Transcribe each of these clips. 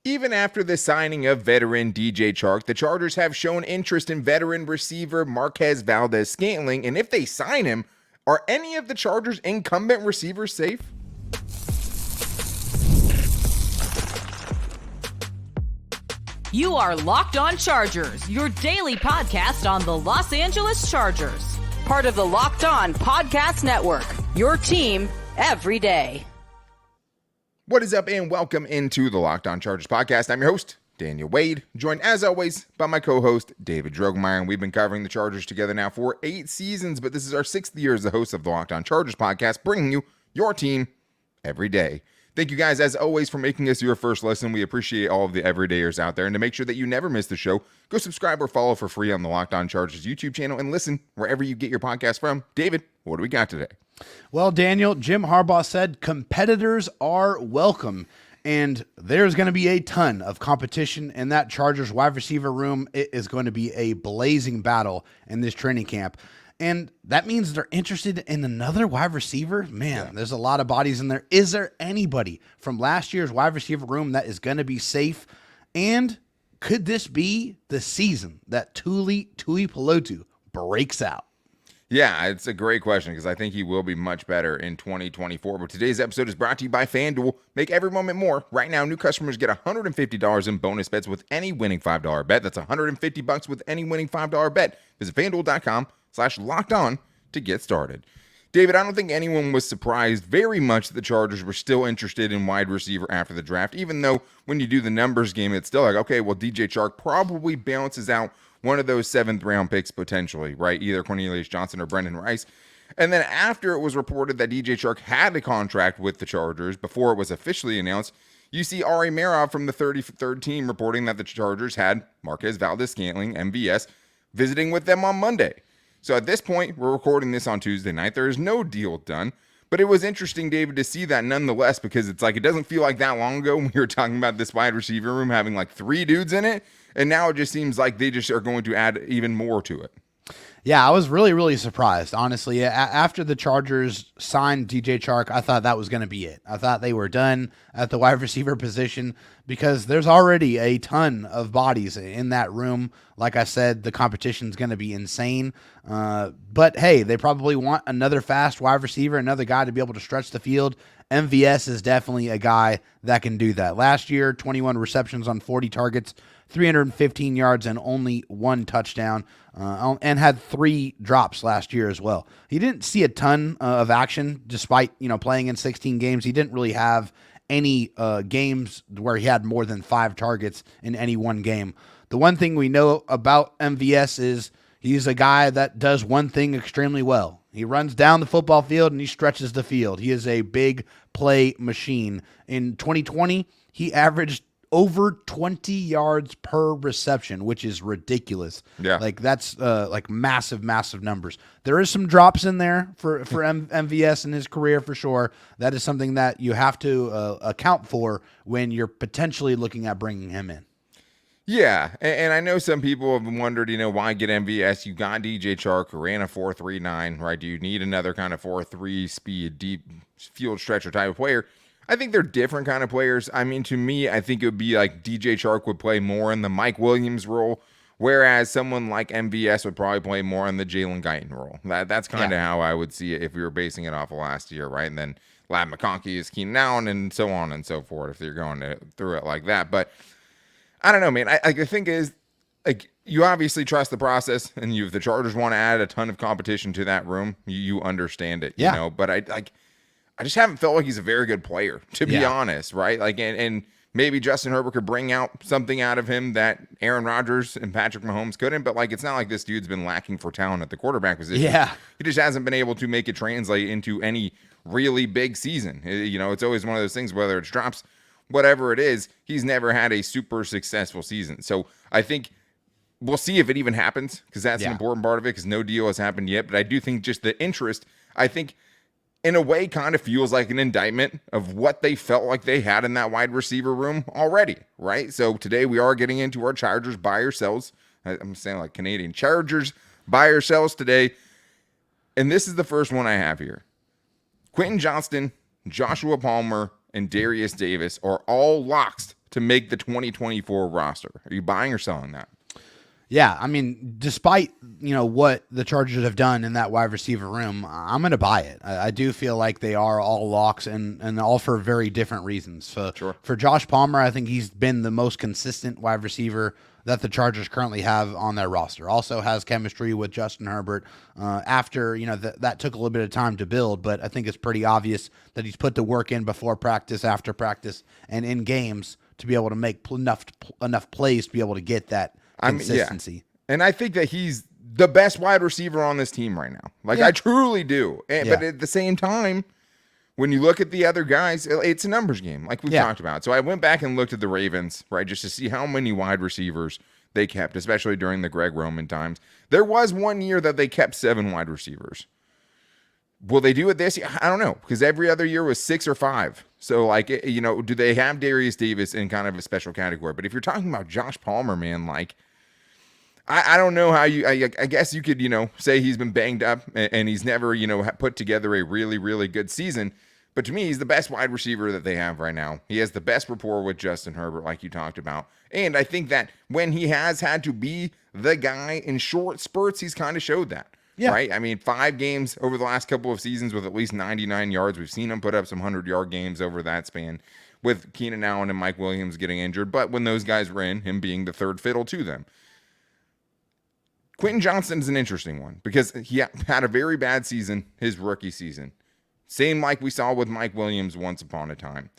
Even after the signing of veteran DJ Chark, the Chargers have shown interest in veteran receiver Marquez Valdes-Scantling, and if they sign him, are any of the Chargers' incumbent receivers safe? You are Locked On Chargers, your daily podcast on the Los Angeles Chargers. Part of the Locked On Podcast Network, your team every day. What is up, and welcome into the Locked On Chargers podcast. I'm your host, Daniel Wade, joined as always by my co-host, David Drogemeyer, and we've been covering the Chargers together now for 8 seasons, but this is our 6th year as the host of the Locked On Chargers podcast, bringing you your team every day. Thank you guys, as always, for making us your first listen. We appreciate all of the everydayers out there. And to make sure that you never miss the show, go subscribe or follow for free on the Locked On Chargers YouTube channel and listen wherever you get your podcast from. David, what do we got today? Well, Daniel, Jim Harbaugh said competitors are welcome. And there's going to be a ton of competition in that Chargers wide receiver room. It is going to be a blazing battle in this training camp. And that means they're interested in another wide receiver. Man, There's a lot of bodies in there. Is there anybody from last year's wide receiver room that is going to be safe? And could this be the season that Tuli Tuipulotu breaks out? Yeah, it's a great question because I think he will be much better in 2024. But today's episode is brought to you by FanDuel. Make every moment more. Right now, new customers get $150 in bonus bets with any winning $5 bet. That's $150 with any winning $5 bet. Visit FanDuel.com/locked on to get started. David, I don't think anyone was surprised very much that the Chargers were still interested in wide receiver after the draft, even though when you do the numbers game, it's still like, okay, well, DJ Chark probably balances out one of those 7th round picks potentially, right? Either Cornelius Johnson or Brendan Rice. And then after it was reported that DJ Chark had a contract with the Chargers before it was officially announced, you see Ari Marov from the 33rd team reporting that the Chargers had Marquez Valdes-Scantling, MVS, visiting with them on Monday. So at this point, we're recording this on Tuesday night. There is no deal done. But it was interesting, David, to see that nonetheless, because it's like it doesn't feel like that long ago when we were talking about this wide receiver room having like 3 dudes in it. And now it just seems like they just are going to add even more to it. Yeah, I was really surprised, honestly. After the Chargers signed DJ Chark, I thought that was going to be it. I thought they were done at the wide receiver position because there's already a ton of bodies in that room. Like I said, the competition's going to be insane. But hey, they probably want another fast wide receiver, another guy to be able to stretch the field. MVS is definitely a guy that can do that. Last year, 21 receptions on 40 targets, 315 yards and only 1 touchdown, and had 3 drops last year as well. He didn't see a ton of action despite, playing in 16 games. He didn't really have any games where he had more than 5 targets in any one game. The one thing we know about MVS is he's a guy that does one thing extremely well. He runs down the football field and he stretches the field. He is a big play machine. In 2020, he averaged over 20 yards per reception, which is ridiculous. Yeah. Like that's like massive numbers. There is some drops in there for MVS in his career for sure. That is something that you have to account for when you're potentially looking at bringing him in. Yeah, and I know some people have wondered, why get MVS? You got DJ Chark, who ran a 4.39, right? Do you need another kind of 4.3 speed, deep field stretcher type of player? I think they're different kind of players. I mean, to me, I think it would be like DJ Chark would play more in the Mike Williams role, whereas someone like MVS would probably play more in the Jalen Guyton role. That's kind of how I would see it if we were basing it off of last year, right? And then Lab McConkey is Keenan Allen and so on and so forth if you're going through it like that. But I don't know, man. I think is like you obviously trust the process, and if the Chargers want to add a ton of competition to that room, you understand it, you know. But I just haven't felt like he's a very good player, to be honest, right? Like, and maybe Justin Herbert could bring out something out of him that Aaron Rodgers and Patrick Mahomes couldn't. But like, it's not like this dude's been lacking for talent at the quarterback position. Yeah, he just hasn't been able to make it translate into any really big season. It's always one of those things, whether it's drops, whatever it is, he's never had a super successful season. So I think we'll see if it even happens, because that's an important part of it, because no deal has happened yet. But I do think just the interest, I think, in a way, kind of feels like an indictment of what they felt like they had in that wide receiver room already, right? So today we are getting into our Chargers buy or sells. I'm saying like Canadian. Chargers buy or sells today. And this is the first one I have here. Quinton Johnson, Joshua Palmer, and Derius Davis are all locks to make the 2024 roster. Are you buying or selling that? Yeah, I mean, despite, what the Chargers have done in that wide receiver room, I'm going to buy it. I do feel like they are all locks and all for very different reasons. So Sure. For Josh Palmer, I think he's been the most consistent wide receiver that the Chargers currently have on their roster. Also has chemistry with Justin Herbert after, that took a little bit of time to build, but I think it's pretty obvious that he's put the work in before practice, after practice, and in games to be able to make enough plays to be able to get that consistency. Yeah. And I think that he's the best wide receiver on this team right now. Like, I truly do. But at the same time, when you look at the other guys, it's a numbers game, like we've talked about. So I went back and looked at the Ravens, right, just to see how many wide receivers they kept, especially during the Greg Roman times. There was one year that they kept 7 wide receivers. Will they do it this year? I don't know, because every other year was 6 or 5. So, do they have Derius Davis in kind of a special category? But if you're talking about Josh Palmer, man, I don't know how I guess you could, say he's been banged up and he's never, put together a really, really good season. But to me, he's the best wide receiver that they have right now. He has the best rapport with Justin Herbert, like you talked about. And I think that when he has had to be the guy in short spurts, he's kind of showed that. Yeah. Right? I mean, 5 games over the last couple of seasons with at least 99 yards. We've seen him put up some 100-yard games over that span with Keenan Allen and Mike Williams getting injured. But when those guys were in, him being the third fiddle to them. Quinton Johnson is an interesting one because he had a very bad season, his rookie season. Same like we saw with Mike Williams once upon a time.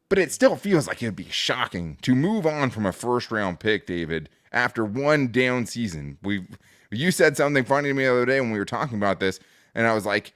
But it still feels like it would be shocking to move on from a first-round pick, David, after one down season. You said something funny to me the other day when we were talking about this, and I was like,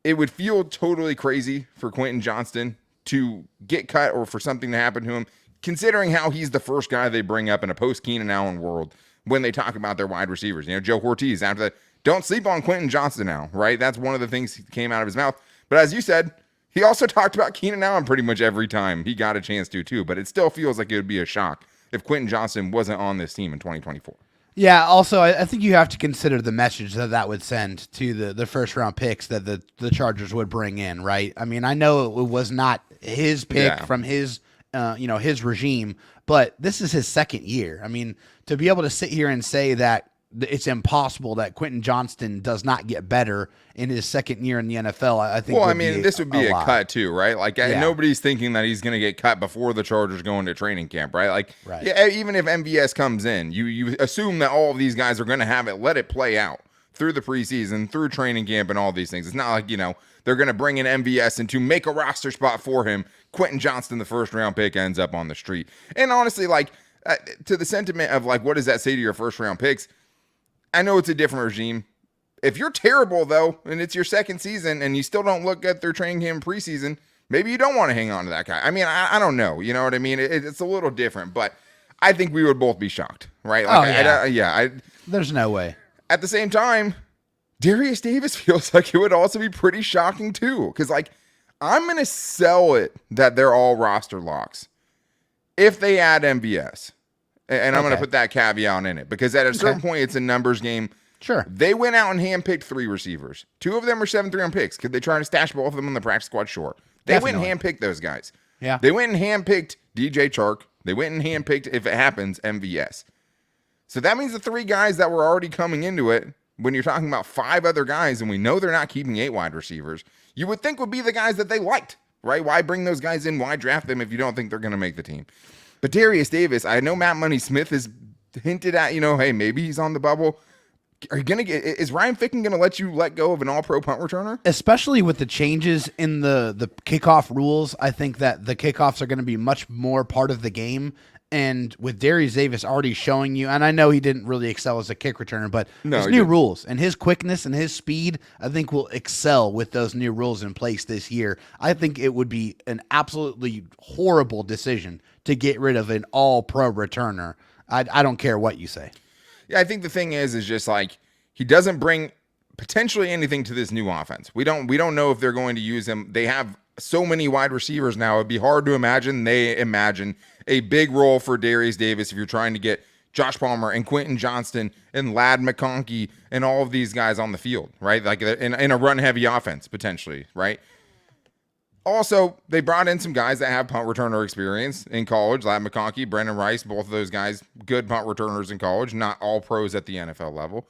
it would feel totally crazy for Quinton Johnston to get cut or for something to happen to him, considering how he's the first guy they bring up in a post-Keenan Allen world when they talk about their wide receivers. Joe Ortiz, after that, don't sleep on Quinton Johnson now, right? That's one of the things that came out of his mouth. But as you said, he also talked about Keenan Allen pretty much every time he got a chance to, too. But it still feels like it would be a shock if Quinton Johnson wasn't on this team in 2024. Yeah, also, I think you have to consider the message that would send to the first-round picks that the Chargers would bring in, right? I mean, I know it was not his pick from his regime, but this is his second year. I mean, to be able to sit here and say that it's impossible that Quinton Johnston does not get better in his second year in the NFL, I think. Well, this would be a cut too, right? Nobody's thinking that he's going to get cut before the Chargers go into training camp, right? Yeah, even if MVS comes in, you assume that all of these guys are going to have it, let it play out through the preseason, through training camp, and all these things. It's not like they're going to bring in MVS and to make a roster spot for him, Quinton Johnston, the first-round pick, ends up on the street. And honestly, to the sentiment of what does that say to your first-round picks? I know it's a different regime. If you're terrible, though, and it's your second season and you still don't look at their training camp preseason, maybe you don't want to hang on to that guy. I mean, I don't know. You know what I mean? It's a little different, but I think we would both be shocked, right? There's no way. At the same time, Derius Davis feels like it would also be pretty shocking, too, because, I'm going to sell it that they're all roster locks if they add MVS. And I'm going to put that caveat in it because at a certain point, it's a numbers game. Sure. They went out and handpicked 3 receivers. 2 of them are 7th-round picks. Could they try to stash both of them on the practice squad? Sure. They went and handpicked those guys. Yeah. They went and handpicked DJ Chark. They went and handpicked, if it happens, MVS. So that means the 3 guys that were already coming into it, when you're talking about 5 other guys, and we know they're not keeping 8 wide receivers, you would think would be the guys that they liked, right? Why bring those guys in? Why draft them if you don't think they're going to make the team? But Derius Davis, I know Matt Money Smith has hinted at, hey, maybe he's on the bubble. Is Ryan Ficken going to let you let go of an all-pro punt returner? Especially with the changes in the kickoff rules, I think that the kickoffs are going to be much more part of the game. And with Derius Davis already showing you, and I know he didn't really excel as a kick returner, but his new rules and his quickness and his speed, I think will excel with those new rules in place this year. I think it would be an absolutely horrible decision to get rid of an all-pro returner. I don't care what you say. Yeah, I think the thing is just he doesn't bring potentially anything to this new offense. We don't know if they're going to use him. They have so many wide receivers now. It'd be hard to imagine a big role for Derius Davis if you're trying to get Josh Palmer and Quinton Johnston and Ladd McConkey and all of these guys on the field, right? In a run-heavy offense, potentially, right? Also, they brought in some guys that have punt returner experience in college. Ladd McConkey, Brendan Rice, both of those guys, good punt returners in college, not all pros at the NFL level.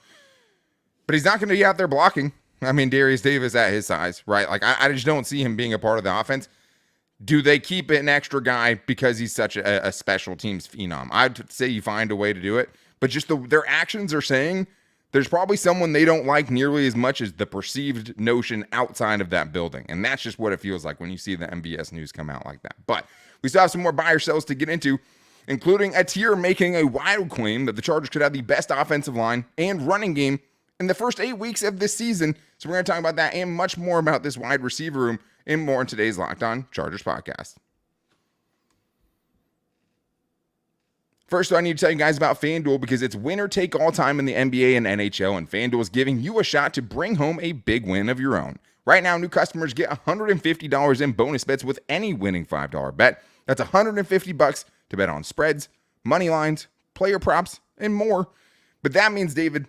But he's not going to be out there blocking. I mean, Derius Davis at his size, right? Like, I just don't see him being a part of the offense. Do they keep an extra guy because he's such a special teams phenom? I'd say you find a way to do it. But just their actions are saying there's probably someone they don't like nearly as much as the perceived notion outside of that building. And that's just what it feels like when you see the MVS news come out like that. But we still have some more buy or sells to get into, including a tier making a wild claim that the Chargers could have the best offensive line and running game in the first 8 weeks of this season. So we're going to talk about that and much more about this wide receiver room and more in today's Locked On Chargers podcast. First, I need to tell you guys about FanDuel because it's winner take all time in the NBA and NHL, and FanDuel is giving you a shot to bring home a big win of your own. Right now, new customers get $150 in bonus bets with any winning $5 bet. That's $150 to bet on spreads, money lines, player props, and more. But that means, David,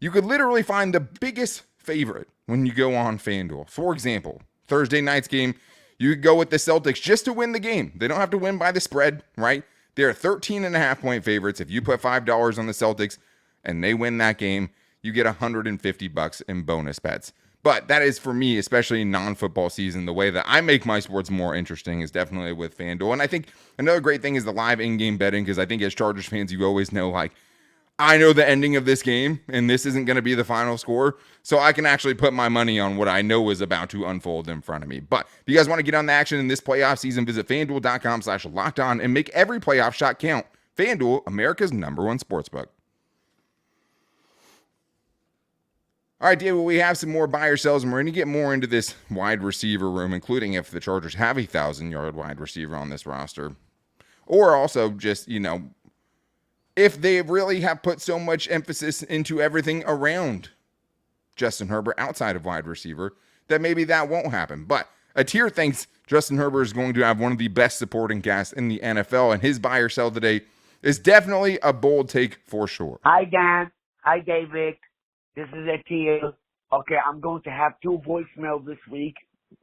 you could literally find the biggest favorite when you go on FanDuel. For example, Thursday night's game, you could go with the Celtics just to win the game. They don't have to win by the spread, right? They're 13.5-point favorites. If you put $5 on the Celtics and they win that game, you get $150 in bonus bets. But that is, for me, especially in non-football season, the way that I make my sports more interesting is definitely with FanDuel. And I think another great thing is the live in-game betting, because I think as Chargers fans, you always know, like, I know the ending of this game, and this isn't going to be the final score, so I can actually put my money on what I know is about to unfold in front of me. But if you guys want to get on the action in this playoff season, visit FanDuel.com/lockedon and make every playoff shot count. FanDuel, America's #1 sportsbook. All right, David, we have some more buy or sells, and we're going to get more into this wide receiver room, including if the Chargers have a 1,000-yard wide receiver on this roster. Or also just, if they really have put so much emphasis into everything around Justin Herbert outside of wide receiver, that maybe that won't happen. But a tier thinks Justin Herbert is going to have one of the best supporting casts in the NFL, and his buy or sell today is definitely a bold take for sure. Hi, Dan. Hi, David. This is a tier. Okay, I'm going to have 2 voicemails this week.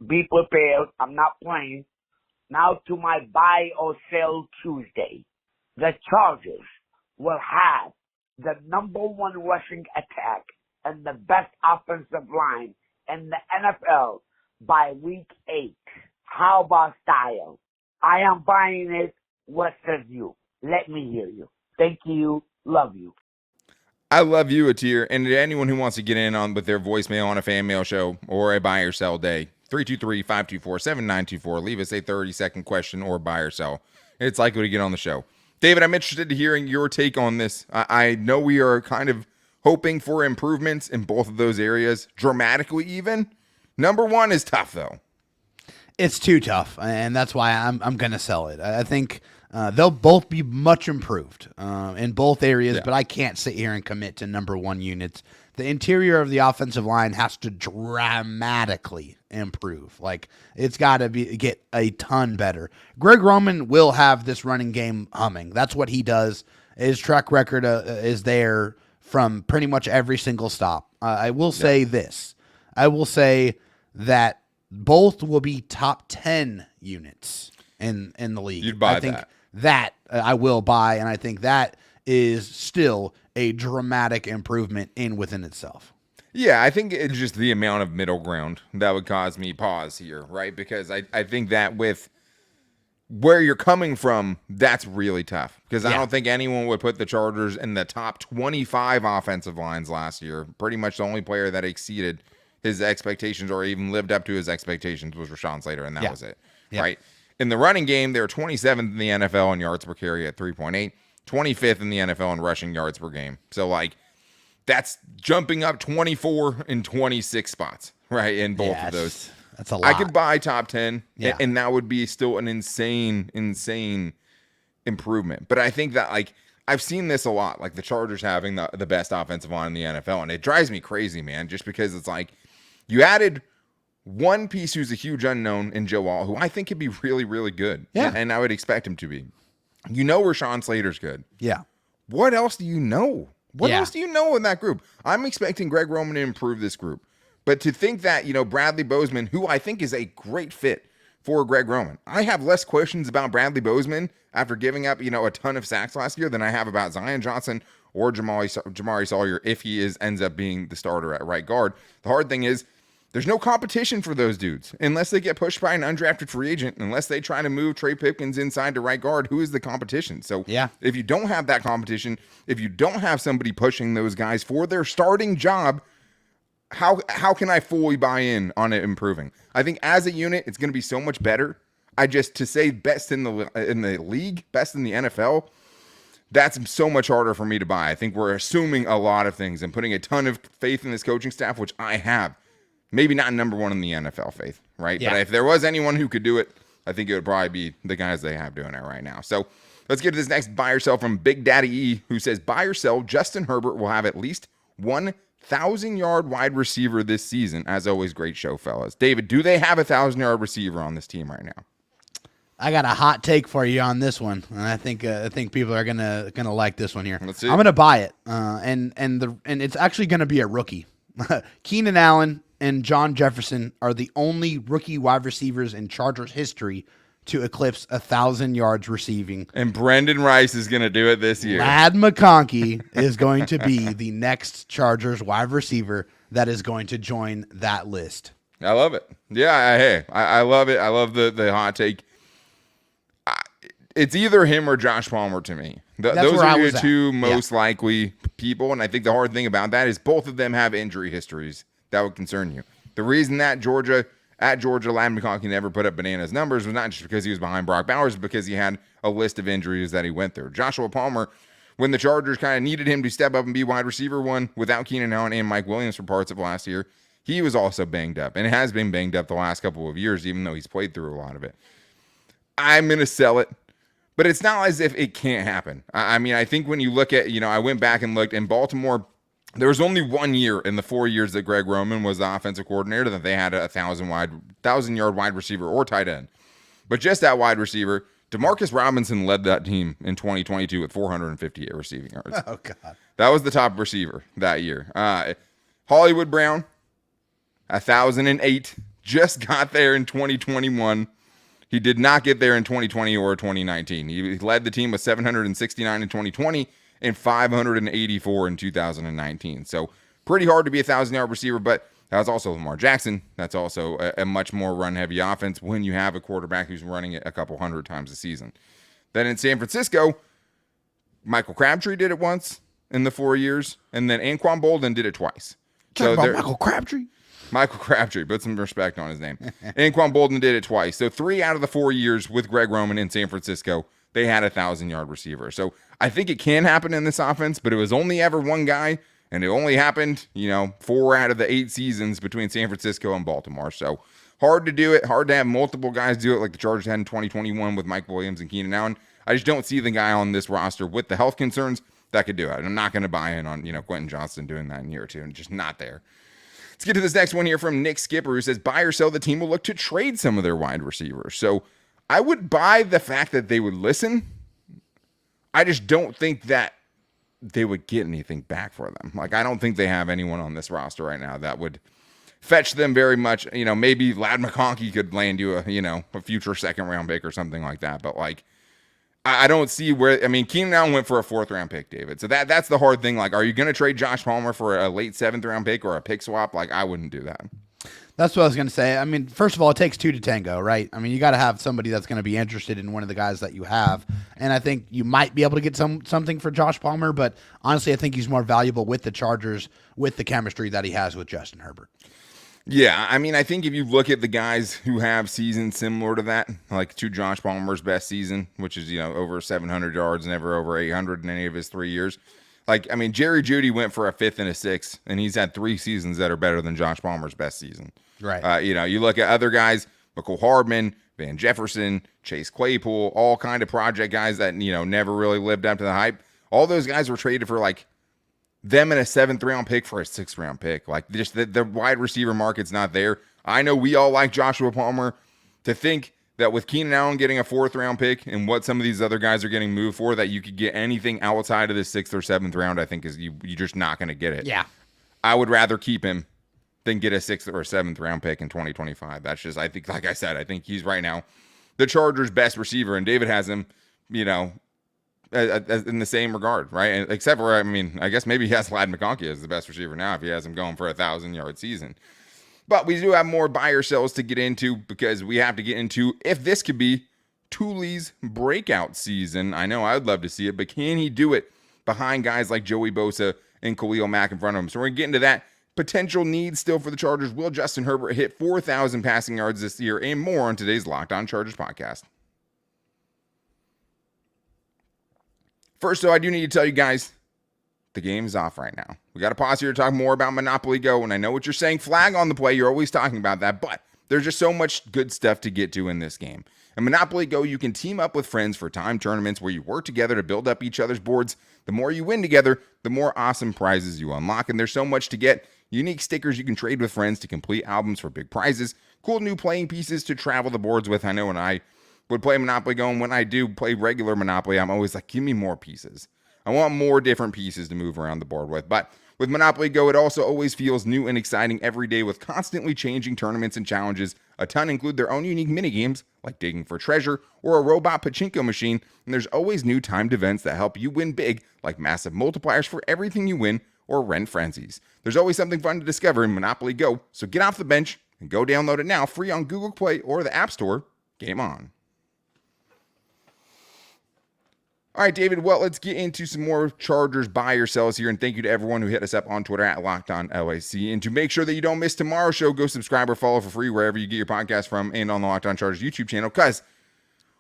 Be prepared. I'm not playing. Now to my buy or sell Tuesday. The Chargers will have the #1 rushing attack and the best offensive line in the NFL by week 8. How about style? I am buying it. What says you? Let me hear you. Thank you. Love you. I love you, Atir, and to anyone who wants to get in on with their voicemail on a fan mail show or a buy or sell day, 323-524-7924. Leave us a 30-second question or buy or sell. It's likely to get on the show. David, I'm interested in hearing your take on this. I know we are kind of hoping for improvements in both of those areas, dramatically even. #1 is tough, though. It's too tough, and that's why I'm going to sell it. I think they'll both be much improved in both areas, but I can't sit here and commit to #1 units. The interior of the offensive line has to dramatically improve. Like, it's got to get a ton better. Greg Roman will have this running game humming. That's what he does. His track record is there from pretty much every single stop. I will say this. I will say that both will be top 10 units in the league. You'd buy I think that I will buy, and I think that is still a dramatic improvement within itself. Yeah, I think it's just the amount of middle ground that would cause me pause here, right? Because I think that with where you're coming from, that's really tough. Because I don't think anyone would put the Chargers in the top 25 offensive lines last year. Pretty much the only player that exceeded his expectations or even lived up to his expectations was Rashawn Slater, and that was it, right? In the running game, they're 27th in the NFL in yards per carry at 3.8, 25th in the NFL in rushing yards per game. So, like, that's jumping up 24 and 26 spots, right, in both of those. That's a lot. I could buy top 10, and that would be still an insane improvement. But I think that, like, I've seen this a lot, like the Chargers having the best offensive line in the NFL, and it drives me crazy, man, just because it's like you added one piece who's a huge unknown in Joe Alt, who I think could be really, really good. Yeah. And I would expect him to be. You know Rashawn Slater's good. Yeah. What else do you know? What else do you know in that group? I'm expecting Greg Roman to improve this group. But to think that, Bradley Bozeman, who I think is a great fit for Greg Roman. I have less questions about Bradley Bozeman after giving up, a ton of sacks last year than I have about Zion Johnson or Jamari Sawyer if he ends up being the starter at right guard. The hard thing is there's no competition for those dudes unless they get pushed by an undrafted free agent, unless they try to move Trey Pipkins inside to right guard. Who is the competition? So if you don't have that competition, if you don't have somebody pushing those guys for their starting job, how can I fully buy in on it improving? I think as a unit, it's going to be so much better. To say best in the league, best in the NFL, that's so much harder for me to buy. I think we're assuming a lot of things and putting a ton of faith in this coaching staff, which I have. Maybe not number one in the NFL, Faith, right? Yeah. But if there was anyone who could do it, I think it would probably be the guys they have doing it right now. So let's get to this next buy or sell from Big Daddy E, who says, buy or sell, Justin Herbert will have at least 1,000-yard wide receiver this season. As always, great show, fellas. David, do they have a 1,000-yard receiver on this team right now? I got a hot take for you on this one, and I think people are gonna like this one here. Let's see. I'm gonna buy it, and it's actually gonna be a rookie. Keenan Allen and John Jefferson are the only rookie wide receivers in Chargers history to eclipse 1,000 yards receiving. And Brendan Rice is going to do it this year. Lad McConkey is going to be the next Chargers wide receiver that is going to join that list. I love it. Yeah, I love it. I love the hot take. It's either him or Josh Palmer to me. Those are your two most likely people, and I think the hard thing about that is both of them have injury histories that would concern you. The reason that at Georgia, Lad McConkey never put up bananas numbers was not just because he was behind Brock Bowers, but because he had a list of injuries that he went through. Joshua Palmer, when the Chargers kind of needed him to step up and be wide receiver one without Keenan Allen and Mike Williams for parts of last year, he was also banged up, and it has been banged up the last couple of years, even though he's played through a lot of it. I'm going to sell it. But it's not as if it can't happen. I mean, I think when you look at, I went back and looked in Baltimore, there was only 1 year in the 4 years that Greg Roman was the offensive coordinator that they had a 1,000-yard wide receiver or tight end. But just that wide receiver, Demarcus Robinson led that team in 2022 with 458 receiving yards. Oh, God. That was the top receiver that year. Hollywood Brown, 1,008, just got there in 2021. He did not get there in 2020 or 2019. He led the team with 769 in 2020 and 584 in 2019. So pretty hard to be a 1,000-yard receiver, but that was also Lamar Jackson. That's also a much more run-heavy offense when you have a quarterback who's running it a couple hundred times a season. Then in San Francisco, Michael Crabtree did it once in the 4 years, and then Anquan Boldin did it twice. Talk about Michael Crabtree? Michael Crabtree, put some respect on his name. Anquan Boldin did it twice. So 3 out of the 4 years with Greg Roman in San Francisco, they had a 1,000-yard receiver. So I think it can happen in this offense, but it was only ever one guy, and it only happened, 4 out of the 8 seasons between San Francisco and Baltimore. So hard to do it, hard to have multiple guys do it like the Chargers had in 2021 with Mike Williams and Keenan Allen. I just don't see the guy on this roster with the health concerns that could do it. I'm not going to buy in on, Quentin Johnson doing that in a year or two, and just not there. Let's get to this next one here from Nick Skipper, who says, buy or sell, the team will look to trade some of their wide receivers. So I would buy the fact that they would listen. I just don't think that they would get anything back for them. Like, I don't think they have anyone on this roster right now that would fetch them very much. Maybe Lad McConkey could land you a future second-round pick or something like that. But, I don't see where – Keenan Allen went for a 4th-round pick, David. So that's the hard thing. Are you going to trade Josh Palmer for a late 7th-round pick or a pick swap? I wouldn't do that. That's what I was going to say. First of all, it takes 2 to tango, right? You got to have somebody that's going to be interested in one of the guys that you have. And I think you might be able to get something for Josh Palmer, but honestly, I think he's more valuable with the Chargers with the chemistry that he has with Justin Herbert. Yeah, I think if you look at the guys who have seasons similar to that, like to Josh Palmer's best season, which is, over 700 yards, never over 800 in any of his 3 years. Jerry Jeudy went for a 5th and a 6th, and he's had 3 seasons that are better than Josh Palmer's best season. Right. You look at other guys, McCole Hardman, Van Jefferson, Chase Claypool, all kind of project guys that, never really lived up to the hype. All those guys were traded for them in a 7th-round pick for a 6th-round pick. Just the wide receiver market's not there. I know we all like Joshua Palmer. To think that with Keenan Allen getting a 4th-round pick and what some of these other guys are getting moved for, that you could get anything outside of the 6th or 7th round, I think you're just not going to get it. Yeah. I would rather keep him than get a 6th or 7th round pick in 2025. That's just, I think, like I said, I think he's right now the Chargers' best receiver, and David has him, you know, in the same regard, right? And except for, I mean, I guess maybe he has Ladd McConkey as the best receiver now if he has him going for 1,000-yard season. But we do have more buy or sells to get into because we have to get into if this could be Tuli's breakout season. I know I'd love to see it, but can he do it behind guys like Joey Bosa and Khalil Mack in front of him? So we're going to get into that. Potential needs still for the Chargers. Will Justin Herbert hit 4,000 passing yards this year and more on today's Locked On Chargers podcast? First, though, I do need to tell you guys, the game is off right now. We got to pause here to talk more about Monopoly Go, and I know what you're saying, flag on the play. You're always talking about that, but there's just so much good stuff to get to in this game. In Monopoly Go, you can team up with friends for time tournaments where you work together to build up each other's boards. The more you win together, the more awesome prizes you unlock, and there's so much to get. Unique stickers you can trade with friends to complete albums for big prizes, cool new playing pieces to travel the boards with. I know when I would play Monopoly Go, and when I do play regular Monopoly, I'm always like, give me more pieces. I want more different pieces to move around the board with. But with Monopoly Go, it also always feels new and exciting every day with constantly changing tournaments and challenges. A ton include their own unique minigames, like digging for treasure or a robot pachinko machine. And there's always new timed events that help you win big, like massive multipliers for everything you win or rent frenzies. There's always something fun to discover in Monopoly Go, so get off the bench and go download it now, free on Google Play or the App Store. Game on. All right, David, well, let's get into some more Chargers buy or sells here, and thank you to everyone who hit us up on Twitter at LockedOnLAC. And to make sure that you don't miss tomorrow's show, go subscribe or follow for free wherever you get your podcast from and on the Locked On Chargers YouTube channel, because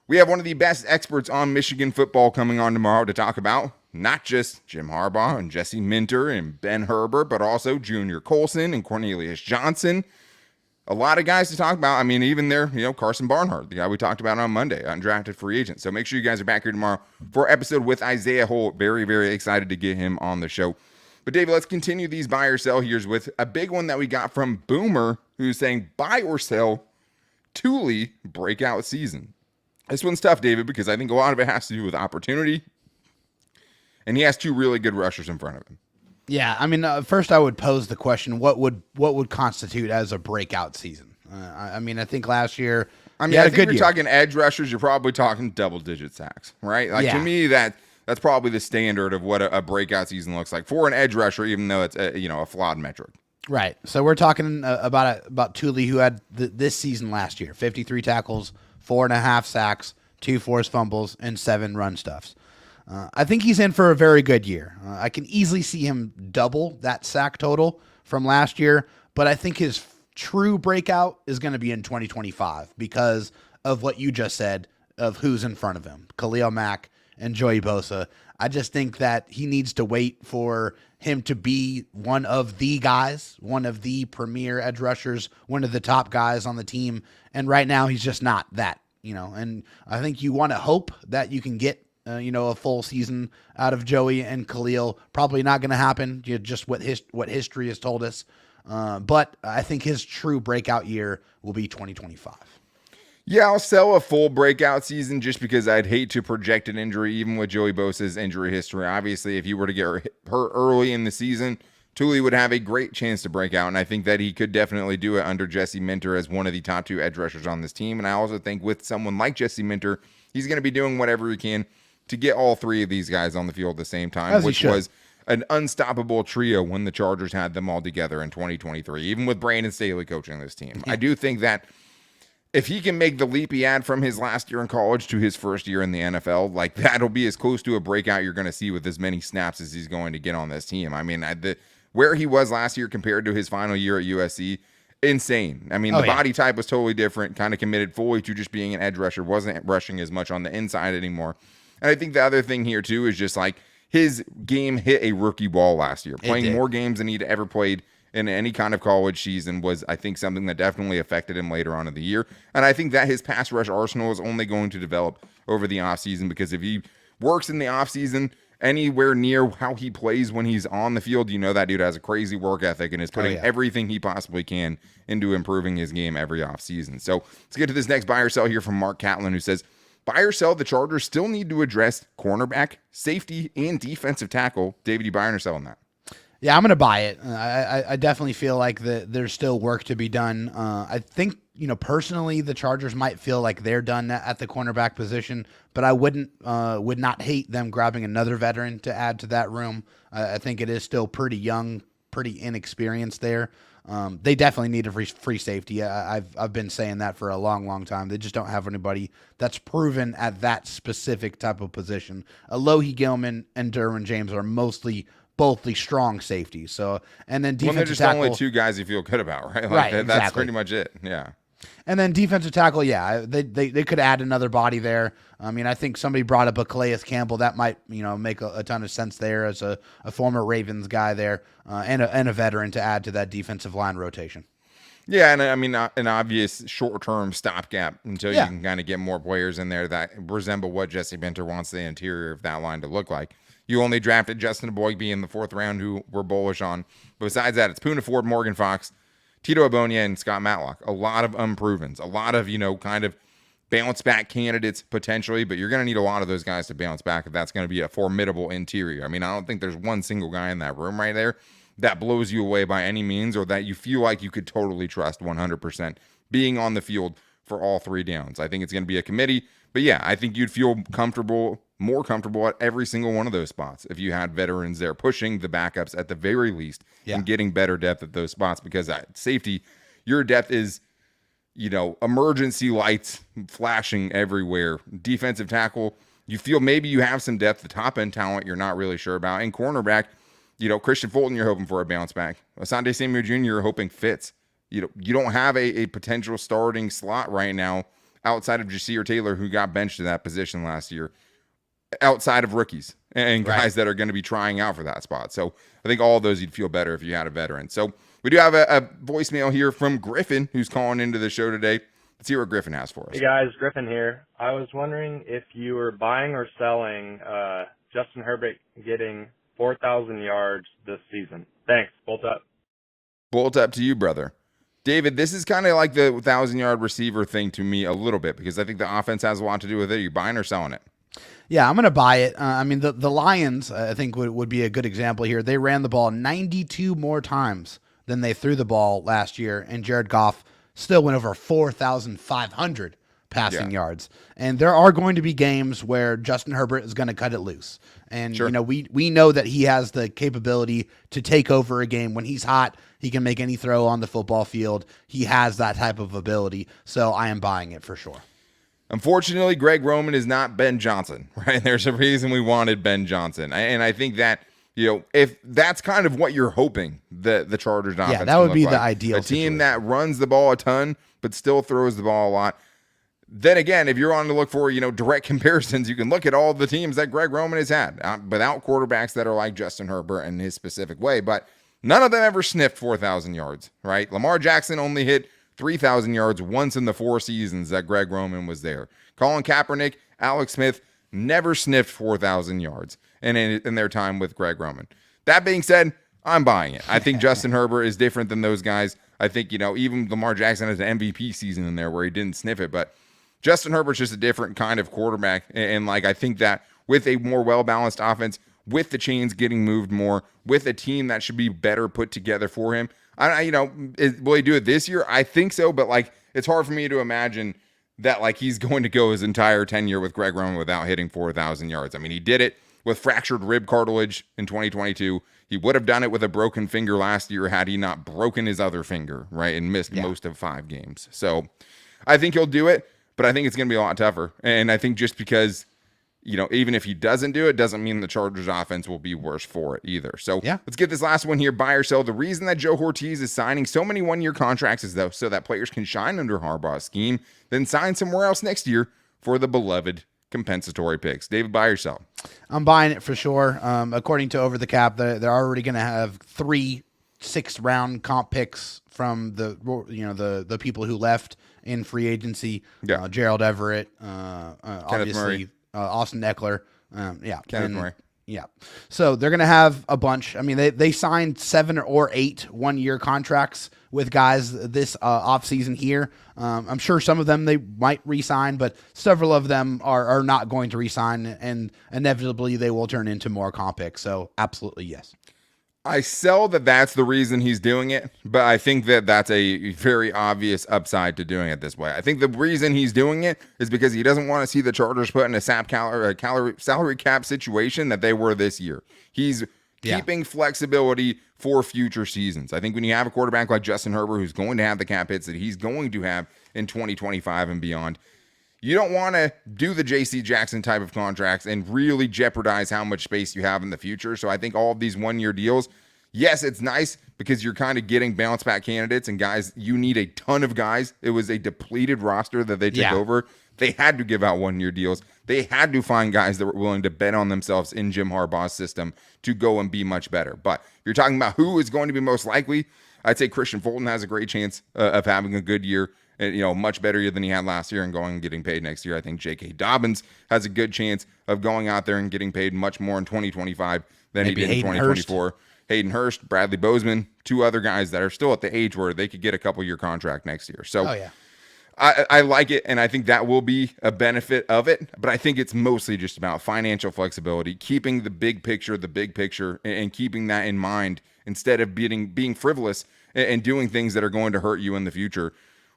we have one of the best experts on Michigan football coming on tomorrow to talk about not just Jim Harbaugh and Jesse Minter and Ben Herbert, but also Junior Colson and Cornelius Johnson. A lot of guys to talk about. I mean, even there, Carson Barnhart, the guy we talked about on Monday, undrafted free agent. So make sure you guys are back here tomorrow for an episode with Isaiah Holt. Very, very excited to get him on the show. But David, let's continue these buy or sell here's with a big one that we got from Boomer, who's saying buy or sell Tuli breakout season. This one's tough, David, because I think a lot of it has to do with opportunity. And he has two really good rushers in front of him. Yeah, I mean, first I would pose the question: what would constitute as a breakout season? I mean, I think last year, I think if you're talking edge rushers, you're probably talking double-digit sacks, right? Like to me, that's probably the standard of what a breakout season looks like for an edge rusher, even though it's a flawed metric. Right. So we're talking about Tuli, who had this season last year: 53 tackles, 4.5 sacks, 2 forced fumbles, and 7 run stuffs. I think he's in for a very good year. I can easily see him double that sack total from last year, but I think his true breakout is going to be in 2025 because of what you just said of who's in front of him, Khalil Mack and Joey Bosa. I just think that he needs to wait for him to be one of the guys, one of the premier edge rushers, one of the top guys on the team, and right now he's just not that, and I think you want to hope that you can get a full season out of Joey and Khalil. Probably not going to happen, just what history has told us. But I think his true breakout year will be 2025. Yeah, I'll sell a full breakout season just because I'd hate to project an injury, even with Joey Bosa's injury history. Obviously, if you were to get hurt early in the season, Tuli would have a great chance to break out, and I think that he could definitely do it under Jesse Minter as one of the top 2 edge rushers on this team. And I also think with someone like Jesse Minter, he's going to be doing whatever he can to get all 3 of these guys on the field at the same time, which was an unstoppable trio when the Chargers had them all together in 2023, even with Brandon Staley coaching this team. I do think that if he can make the leap he had from his last year in college to his first year in the NFL, like that'll be as close to a breakout you're going to see with as many snaps as he's going to get on this team. I mean, where he was last year compared to his final year at USC, insane. I mean, the body type was totally different, kind of committed fully to just being an edge rusher, wasn't rushing as much on the inside anymore. And I think the other thing here, too, is just like his game hit a rookie wall last year. Playing more games than he'd ever played in any kind of college season was, I think, something that definitely affected him later on in the year. And I think that his pass rush arsenal is only going to develop over the offseason, because if he works in the offseason anywhere near how he plays when he's on the field, that dude has a crazy work ethic and is putting everything he possibly can into improving his game every offseason. So let's get to this next buy or sell here from Mark Catlin, who says, buy or sell, the Chargers still need to address cornerback, safety, and defensive tackle. David, you buying or selling that? Yeah, I'm going to buy it. I definitely feel like there's still work to be done. I think, personally, the Chargers might feel like they're done at the cornerback position, but I would not hate them grabbing another veteran to add to that room. I think it is still pretty young, pretty inexperienced there. They definitely need a free safety. I've been saying that for a long, long time. They just don't have anybody that's proven at that specific type of position. Alohi Gilman and Derwin James are mostly both the strong safeties. So, and then defensive they're just tackle, only two guys you feel good about, right? Right, That's exactly. pretty much it. Yeah. And then defensive tackle, yeah, they could add another body there. I mean, I think somebody brought up a Calais Campbell. That might, make a ton of sense there as a former Ravens guy there, and a veteran to add to that defensive line rotation. Yeah, and I mean, an obvious short-term stopgap until you can kind of get more players in there that resemble what Jesse Benter wants the interior of that line to look like. You only drafted Justin Aboigbe in the 4th round, who we're bullish on. But besides that, it's Poona Ford, Morgan Fox, Tito Abonia, and Scott Matlock. A lot of unprovens. A lot of, kind of bounce-back candidates potentially, but you're going to need a lot of those guys to bounce back if that's going to be a formidable interior. I mean, I don't think there's one single guy in that room right there that blows you away by any means or that you feel like you could totally trust 100% being on the field for all 3 downs. I think it's going to be a committee. But yeah, I think you'd feel more comfortable at every single one of those spots if you had veterans there pushing the backups at the very least and getting better depth at those spots, because at safety, your depth is, emergency lights flashing everywhere. Defensive tackle, you feel maybe you have some depth, the top end talent you're not really sure about. And cornerback, Christian Fulton, you're hoping for a bounce back. Asante Samuel Jr., you're hoping fits. You don't have a potential starting slot right now outside of Jasir Taylor, who got benched to that position last year, outside of rookies and guys that are going to be trying out for that spot. So I think all of those you'd feel better if you had a veteran. So we do have a voicemail here from Griffin, who's calling into the show today. Let's see what Griffin has for us. Hey guys, Griffin here. I was wondering if you were buying or selling Justin Herbert getting 4,000 yards this season. Thanks. Bolt up. Bolt up to you, brother. David, this is kind of like the 1,000-yard receiver thing to me a little bit, because I think the offense has a lot to do with it. Are you buying or selling it? Yeah, I'm going to buy it. I mean, the Lions, I think, would be a good example here. They ran the ball 92 more times than they threw the ball last year, and Jared Goff still went over 4,500 passing yards. And there are going to be games where Justin Herbert is going to cut it loose. And, we know that he has the capability to take over a game. When he's hot, he can make any throw on the football field. He has that type of ability. So I am buying it for sure. Unfortunately, Greg Roman is not Ben Johnson, right? There's a reason we wanted Ben Johnson. And I think that, if that's kind of what you're hoping the Chargers offense that would be like, the ideal a team situation that runs the ball a ton but still throws the ball a lot. Then again, if you're on to look for, direct comparisons, you can look at all the teams that Greg Roman has had without quarterbacks that are like Justin Herbert in his specific way, but none of them ever sniffed 4,000 yards, right? Lamar Jackson only hit 3,000 yards once in the 4 seasons that Greg Roman was there. Colin Kaepernick, Alex Smith never sniffed 4,000 yards in their time with Greg Roman. That being said, I'm buying it. I think Justin Herbert is different than those guys. I think, even Lamar Jackson has an MVP season in there where he didn't sniff it, but Justin Herbert's just a different kind of quarterback. And I think that with a more well-balanced offense, with the chains getting moved more, with a team that should be better put together for him, will he do it this year? I think so, but it's hard for me to imagine that he's going to go his entire tenure with Greg Roman without hitting 4,000 yards. I mean, he did it with fractured rib cartilage in 2022. He would have done it with a broken finger last year had he not broken his other finger, right, and missed most of 5 games. So I think he'll do it, but I think it's going to be a lot tougher. And I think just because, even if he doesn't do it, doesn't mean the Chargers offense will be worse for it either. So let's get this last one here, buy or sell. The reason that Joe Ortiz is signing so many 1-year contracts is so that players can shine under Harbaugh's scheme, then sign somewhere else next year for the beloved compensatory picks. David, buy or sell? I'm buying it for sure. According to Over the Cap, they're already going to have 3 6th-round comp picks from the people who left in free agency. Gerald Everett, obviously Austin Eckler. Kenneth Murray. Yeah. So they're going to have a bunch. I mean, they signed 7 or 8 1-year contracts with guys this offseason here. I'm sure some of them they might re-sign, but several of them are not going to re-sign, and inevitably they will turn into more comp picks. So absolutely yes. I sell that that's the reason he's doing it, but I think that that's a very obvious upside to doing it this way. I think the reason he's doing it is because he doesn't want to see the Chargers put in a salary cap situation that they were this year. He's keeping flexibility for future seasons. I think when you have a quarterback like Justin Herbert, who's going to have the cap hits that he's going to have in 2025 and beyond, you don't want to do the J.C. Jackson type of contracts and really jeopardize how much space you have in the future. So I think all of these one-year deals, yes, it's nice because you're kind of getting bounce back candidates and guys, you need a ton of guys. It was a depleted roster that they took over. They had to give out one-year deals. They had to find guys that were willing to bet on themselves in Jim Harbaugh's system to go and be much better. But if you're talking about who is going to be most likely, I'd say Christian Fulton has a great chance of having a good year. And, much better year than he had last year and going and getting paid next year. I think J.K. Dobbins has a good chance of going out there and getting paid much more in 2025 than he did in 2024. Hayden Hurst, Bradley Bozeman, two other guys that are still at the age where they could get a couple-year contract next year. So I like it, and I think that will be a benefit of it. But I think it's mostly just about financial flexibility, keeping the big picture, and keeping that in mind instead of being frivolous and doing things that are going to hurt you in the future,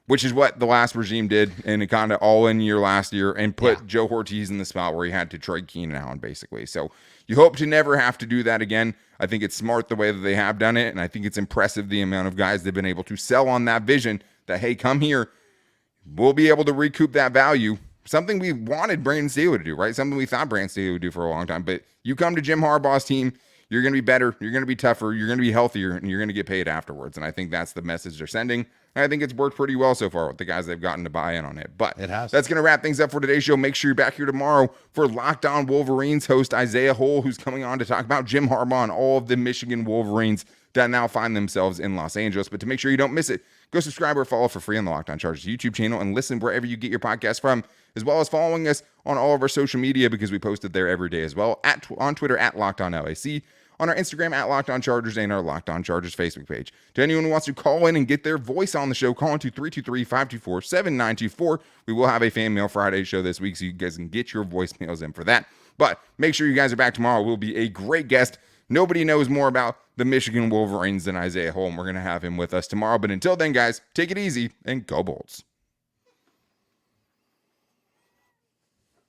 which is what the last regime did in a kind of all-in year last year and put Joe Ortiz in the spot where he had to trade Keenan Allen, basically. So you hope to never have to do that again. I think it's smart the way that they have done it, and I think it's impressive the amount of guys they've been able to sell on that vision that, hey, come here, we'll be able to recoup that value. Something we wanted Brandon Staley to do, right? Something we thought Brandon Staley would do for a long time. But you come to Jim Harbaugh's team, you're going to be better, you're going to be tougher, you're going to be healthier, and you're going to get paid afterwards. And I think that's the message they're sending. I think it's worked pretty well so far with the guys they've gotten to buy in on it. But that's going to wrap things up for today's show. Make sure you're back here tomorrow for Locked On Wolverines host Isaiah Hole, who's coming on to talk about Jim Harbaugh and all of the Michigan Wolverines that now find themselves in Los Angeles. But to make sure you don't miss it, go subscribe or follow for free on the Locked On Chargers YouTube channel and listen wherever you get your podcast from, as well as following us on all of our social media because we post it there every day as well, on Twitter at Locked On LAC, on our Instagram at Locked On Chargers, and our Locked On Chargers Facebook page. To anyone who wants to call in and get their voice on the show, call into 323-524-7924. We will have a Fan Mail Friday show this week, so you guys can get your voicemails in for that. But make sure you guys are back tomorrow. We'll be a great guest. Nobody knows more about the Michigan Wolverines than Isaiah Hole, and we're going to have him with us tomorrow. But until then, guys, take it easy and go Bolts.